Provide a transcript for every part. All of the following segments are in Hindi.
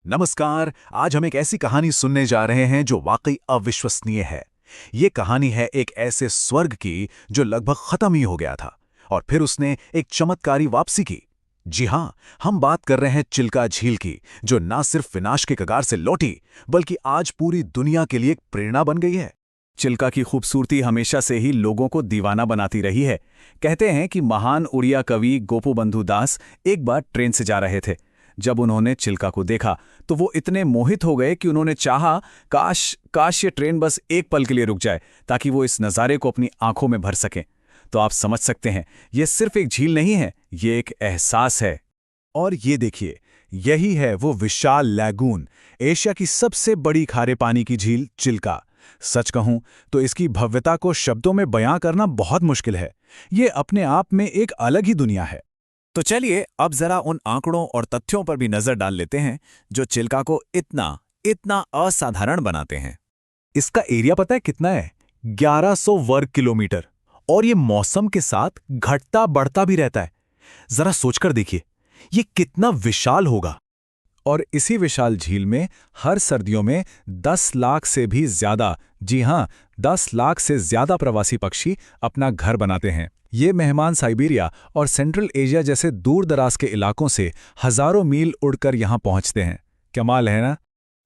नमस्कार। आज हम एक ऐसी कहानी सुनने जा रहे हैं जो वाकई अविश्वसनीय है। ये कहानी है एक ऐसे स्वर्ग की जो लगभग खत्म ही हो गया था और फिर उसने एक चमत्कारी वापसी की। जी हाँ, हम बात कर रहे हैं चिल्का झील की, जो ना सिर्फ विनाश के कगार से लौटी बल्कि आज पूरी दुनिया के लिए एक प्रेरणा बन गई है। चिल्का की खूबसूरती हमेशा से ही लोगों को दीवाना बनाती रही है। कहते हैं कि महान उड़िया कवि गोपबंधु दास एक बार ट्रेन से जा रहे थे। जब उन्होंने चिल्का को देखा तो वो इतने मोहित हो गए कि उन्होंने चाहा, काश काश ये ट्रेन बस एक पल के लिए रुक जाए ताकि वो इस नज़ारे को अपनी आंखों में भर सकें। तो आप समझ सकते हैं, ये सिर्फ एक झील नहीं है, ये एक एहसास है। और ये देखिए, यही है वो विशाल लैगून, एशिया की सबसे बड़ी खारे पानी की झील चिल्का। सच कहूं तो इसकी भव्यता को शब्दों में बयां करना बहुत मुश्किल है। ये अपने आप में एक अलग ही दुनिया है। तो चलिए अब जरा उन आंकड़ों और तथ्यों पर भी नजर डाल लेते हैं जो चिल्का को इतना इतना असाधारण बनाते हैं। इसका एरिया पता है कितना है? 1100 वर्ग किलोमीटर। और ये मौसम के साथ घटता बढ़ता भी रहता है। जरा सोचकर देखिए, ये कितना विशाल होगा। और इसी विशाल झील में हर सर्दियों में 10 लाख से भी ज्यादा, जी हां, 10 लाख से ज्यादा प्रवासी पक्षी अपना घर बनाते हैं। ये मेहमान साइबेरिया और सेंट्रल एशिया जैसे दूर दराज के इलाकों से हजारों मील उड़कर यहां पहुंचते हैं। कमाल है ना?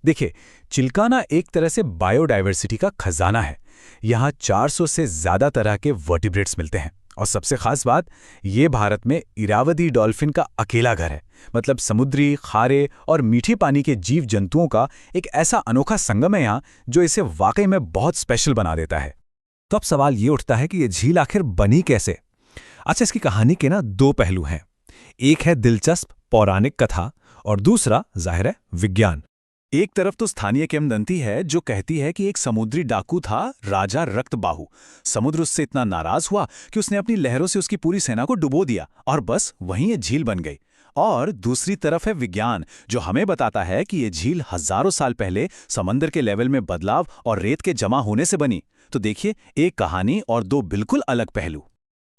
देखिए, चिल्का ना एक तरह से बायोडायवर्सिटी का खजाना है। यहां 400 से ज्यादा तरह के वर्टिब्रेट्स मिलते हैं। और सबसे खास बात, ये भारत में इरावदी डॉल्फिन का अकेला घर है। मतलब समुद्री, खारे और मीठे पानी के जीव जंतुओं का एक ऐसा अनोखा संगम है यहाँ, जो इसे वाकई में बहुत स्पेशल बना देता है। तो अब सवाल ये उठता है कि ये झील आखिर बनी कैसे? अच्छा, इसकी कहानी के ना दो पहलू हैं। एक है दिलचस्प पौराणिक कथा और दूसरा जाहिर है विज्ञान। एक तरफ तो स्थानीय किंवदंती है जो कहती है कि एक समुद्री डाकू था, राजा रक्तबाहु। समुद्र उससे इतना नाराज हुआ कि उसने अपनी लहरों से उसकी पूरी सेना को डुबो दिया और बस वहीं ये झील बन गई। और दूसरी तरफ है विज्ञान, जो हमें बताता है कि ये झील हजारों साल पहले समंदर के लेवल में बदलाव और रेत के जमा होने से बनी। तो देखिए, एक कहानी और दो बिल्कुल अलग पहलू।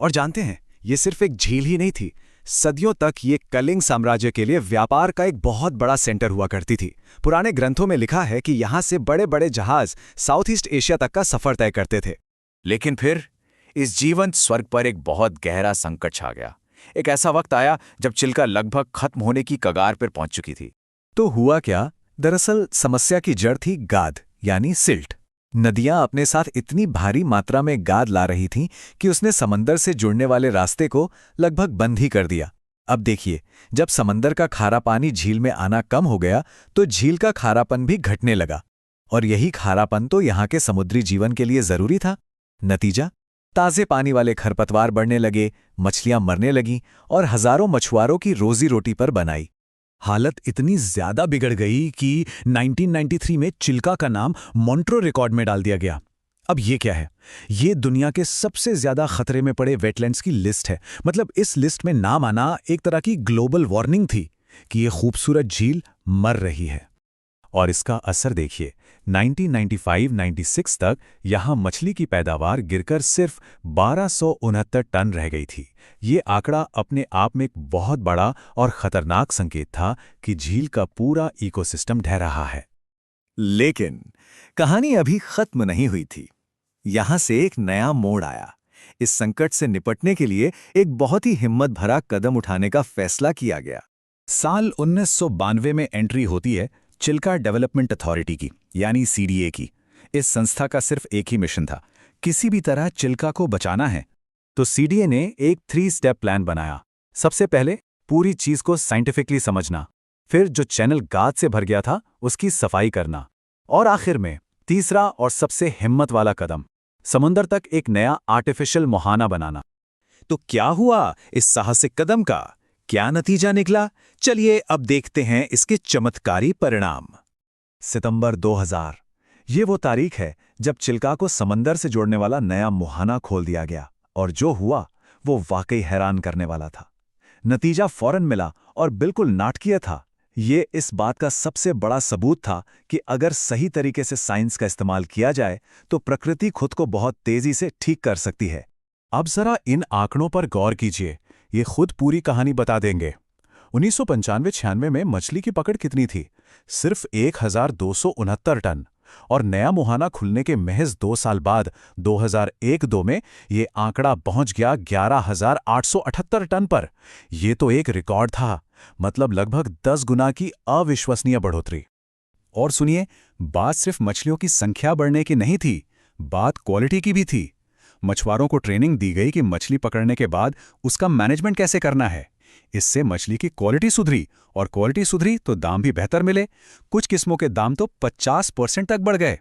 और जानते हैं, ये सिर्फ एक झील ही नहीं थी। सदियों तक ये कलिंग साम्राज्य के लिए व्यापार का एक बहुत बड़ा सेंटर हुआ करती थी। पुराने ग्रंथों में लिखा है कि यहाँ से बड़े बड़े जहाज साउथ ईस्ट एशिया तक का सफर तय करते थे। लेकिन फिर इस जीवंत स्वर्ग पर एक बहुत गहरा संकट छा गया। एक ऐसा वक्त आया जब चिल्का लगभग खत्म होने की कगार पर पहुंच चुकी थी। तो हुआ क्या? दरअसल समस्या की जड़ थी गाद, यानी सिल्ट। नदियां अपने साथ इतनी भारी मात्रा में गाद ला रही थीं कि उसने समंदर से जुड़ने वाले रास्ते को लगभग बंद ही कर दिया। अब देखिए, जब समंदर का खारा पानी झील में आना कम हो गया तो झील का खारापन भी घटने लगा। और यही खारापन तो यहाँ के समुद्री जीवन के लिए जरूरी था। नतीजा, ताजे पानी वाले खरपतवार बढ़ने लगे, मछलियां मरने लगीं और हजारों मछुआरों की रोजी रोटी पर बनाई। हालत इतनी ज्यादा बिगड़ गई कि 1993 में चिल्का का नाम मॉन्ट्रो रिकॉर्ड में डाल दिया गया। अब ये क्या है? ये दुनिया के सबसे ज्यादा खतरे में पड़े वेटलैंड्स की लिस्ट है। मतलब इस लिस्ट में नाम आना एक तरह की ग्लोबल वार्निंग थी कि ये खूबसूरत झील मर रही है। और इसका असर देखिए, 1995-96 तक यहां मछली की पैदावार गिरकर सिर्फ 1269 टन रह गई थी। ये आंकड़ा अपने आप में एक बहुत बड़ा और खतरनाक संकेत था कि झील का पूरा इकोसिस्टम ढह रहा है। लेकिन कहानी अभी खत्म नहीं हुई थी। यहां से एक नया मोड़ आया। इस संकट से निपटने के लिए एक बहुत ही हिम्मत भरा कदम उठाने का फैसला किया गया। साल 1992 में एंट्री होती है चिल्का डेवलपमेंट अथॉरिटी की, यानी सीडीए की। इस संस्था का सिर्फ एक ही मिशन था, किसी भी तरह चिल्का को बचाना है। तो सीडीए ने एक 3 स्टेप प्लान बनाया। सबसे पहले पूरी चीज को साइंटिफिकली समझना, फिर जो चैनल गाद से भर गया था उसकी सफाई करना, और आखिर में तीसरा और सबसे हिम्मत वाला कदम, समुद्र तक एक नया आर्टिफिशियल मुहाना बनाना। तो क्या हुआ इस साहसिक कदम का? क्या नतीजा निकला? चलिए अब देखते हैं इसके चमत्कारी परिणाम। सितंबर 2000, ये वो तारीख है जब चिल्का को समंदर से जोड़ने वाला नया मुहाना खोल दिया गया। और जो हुआ वो वाकई हैरान करने वाला था। नतीजा फौरन मिला और बिल्कुल नाटकीय था। ये इस बात का सबसे बड़ा सबूत था कि अगर सही तरीके से साइंस का इस्तेमाल किया जाए तो प्रकृति खुद को बहुत तेजी से ठीक कर सकती है। अब जरा इन आंकड़ों पर गौर कीजिए, ये खुद पूरी कहानी बता देंगे। 1995-96 में मछली की पकड़ कितनी थी? सिर्फ 1269 टन। और नया मुहाना खुलने के महज 2 साल बाद 2001-2 में ये आंकड़ा पहुंच गया 11,878 टन पर। ये तो एक रिकॉर्ड था, मतलब लगभग 10 गुना की अविश्वसनीय बढ़ोतरी। और सुनिए, बात सिर्फ मछलियों की संख्या बढ़ने की नहीं थी, बात क्वालिटी की भी थी। मछुआरों को ट्रेनिंग दी गई कि मछली पकड़ने के बाद उसका मैनेजमेंट कैसे करना है। इससे मछली की क्वालिटी सुधरी, और क्वालिटी सुधरी तो दाम भी बेहतर मिले। कुछ किस्मों के दाम तो 50% तक बढ़ गए।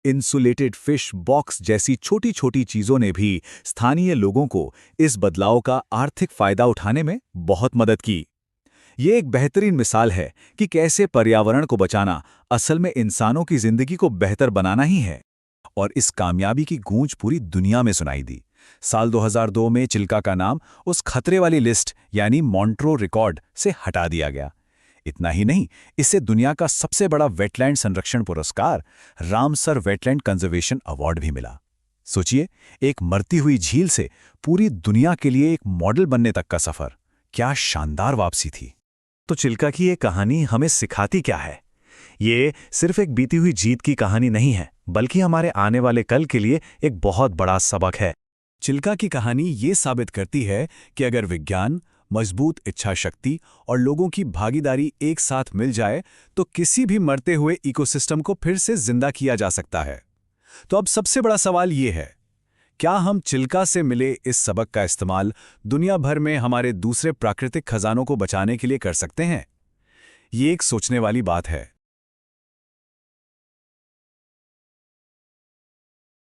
इंसुलेटेड फिश बॉक्स जैसी छोटी छोटी चीजों ने भी स्थानीय लोगों को इस बदलाव का आर्थिक फायदा उठाने में बहुत मदद की। ये एक बेहतरीन मिसाल है कि कैसे पर्यावरण को बचाना असल में इंसानों की जिंदगी को बेहतर बनाना ही है। और इस कामयाबी की गूंज पूरी दुनिया में सुनाई दी। साल 2002 में चिल्का का नाम उस खतरे वाली लिस्ट यानी मॉन्ट्रो रिकॉर्ड से हटा दिया गया। इतना ही नहीं, इससे दुनिया का सबसे बड़ा वेटलैंड संरक्षण पुरस्कार रामसर वेटलैंड कंजर्वेशन अवार्ड भी मिला। सोचिए, एक मरती हुई झील से पूरी दुनिया के लिए एक मॉडल बनने तक का सफर। क्या शानदार वापसी थी। तो चिल्का की ये कहानी हमें सिखाती क्या है? ये सिर्फ एक बीती हुई जीत की कहानी नहीं है, बल्कि हमारे आने वाले कल के लिए एक बहुत बड़ा सबक है। चिल्का की कहानी ये साबित करती है कि अगर विज्ञान, मजबूत इच्छा शक्ति और लोगों की भागीदारी एक साथ मिल जाए तो किसी भी मरते हुए इकोसिस्टम को फिर से जिंदा किया जा सकता है। तो अब सबसे बड़ा सवाल ये है, क्या हम चिल्का से मिले इस सबक का इस्तेमाल दुनिया भर में हमारे दूसरे प्राकृतिक खजानों को बचाने के लिए कर सकते हैं? ये एक सोचने वाली बात है।